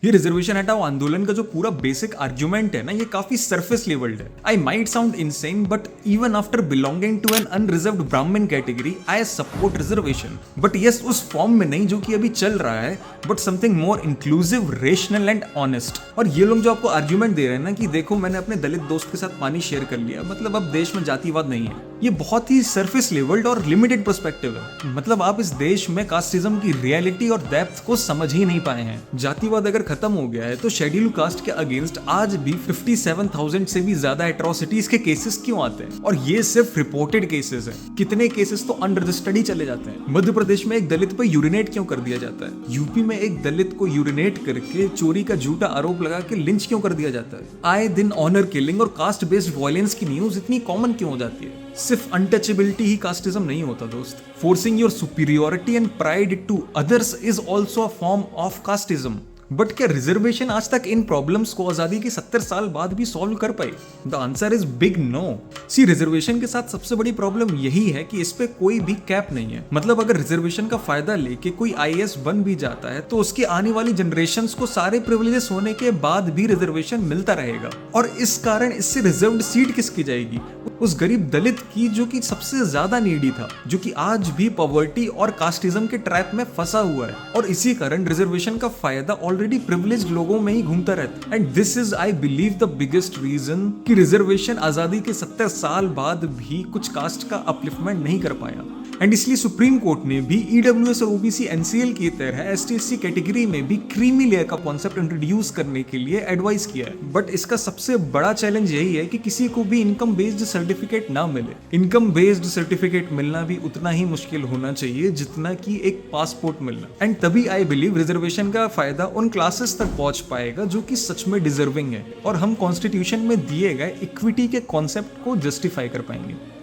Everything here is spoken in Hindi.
ये रिजर्वेशन हटाओ आंदोलन का जो पूरा बेसिक आर्ग्यूमेंट है ना, ये काफी सरफेस लेवल्ड है। I might sound insane but even after belonging to an unreserved Brahmin category I support reservation, but yes उस फॉर्म में नहीं जो कि अभी चल रहा है, but something more inclusive, rational and honest. और ये लोग जो आपको आर्ग्यूमेंट दे रहे हैं ना कि देखो मैंने अपने दलित दोस्त के साथ पानी शेयर कर लिया, मतलब अब देश में जातिवाद नहीं है, ये बहुत ही सरफेस लेवल्ड और लिमिटेड पर्सपेक्टिव है। मतलब आप इस देश में कास्टिज्म की रियलिटी और डेप्थ को समझ ही नहीं पाए हैं। जातिवाद अगर खत्म हो गया है तो शेड्यूल कास्ट के अगेंस्ट आज भी 57,000 से भी ज्यादा एट्रोसिटीज के केसेस क्यों आते हैं? और ये सिर्फ रिपोर्टेड केसेस हैं। कितने केसेस तो अंडर द स्टडी चले जाते हैं। मध्य प्रदेश में एक दलित पर यूरिनेट क्यों कर दिया जाता है? यूपी में एक दलित को यूरिनेट करके चोरी का झूठा आरोप लगा के लिंच क्यों कर दिया जाता है? आए दिन ऑनर किलिंग और कास्ट बेस्ड वायलेंस की न्यूज इतनी कॉमन क्यों हो जाती है? सिर्फ अनटचेबिलिटी ही कास्टिज्म नहीं होता दोस्त। Forcing your superiority and pride to others is also a form of casteism. But क्या रिजर्वेशन आज तक इन प्रॉब्लम्स को आजादी के 70 साल बाद भी सॉल्व कर पाई? The answer is big no. See reservation के साथ सबसे बड़ी प्रॉब्लम यही है कि इस पे कोई भी कैप नहीं है। मतलब अगर रिजर्वेशन का फायदा लेके कोई आईएएस बन भी जाता है तो उसकी आने वाली जनरेशंस को सारे प्रिविलेजेस होने के बाद भी रिजर्वेशन मिलता रहेगा, और इस कारण इससे रिजर्व्ड सीट किसकी जाएगी? उस गरीब दलित की जो कि सबसे ज्यादा नीडी था, जो कि आज भी पॉवर्टी और कास्टिज्म के ट्रैप में फंसा हुआ है। और इसी कारण रिजर्वेशन का फायदा ऑलरेडी प्रिविलेज्ड लोगों में ही घूमता रहता है। And this is I believe the biggest reason कि रिजर्वेशन आजादी के 70 साल बाद भी कुछ कास्ट का अपलिफ्टमेंट नहीं कर पाया। एंड इसलिए सुप्रीम कोर्ट ने भी ईडब्ल्यूएस और ओबीसी एनसीएल की तरह एसटी/एससी कैटेगरी में भी क्रीमी लेयर का कॉन्सेप्ट इंट्रोड्यूस करने के लिए एडवाइस किया है। बट इसका सबसे बड़ा चैलेंज यही है कि किसी को भी इनकम बेस्ड सर्टिफिकेट ना मिले। इनकम बेस्ड सर्टिफिकेट मिलना भी उतना ही मुश्किल होना चाहिए जितना कि एक पासपोर्ट मिलना। एंड तभी आई बिलीव रिजर्वेशन का फायदा उन क्लासेस तक पहुंच पाएगा जो कि सच में डिजर्विंग है, और हम कॉन्स्टिट्यूशन में दिए गए इक्विटी के कॉन्सेप्ट को जस्टिफाई कर पाएंगे।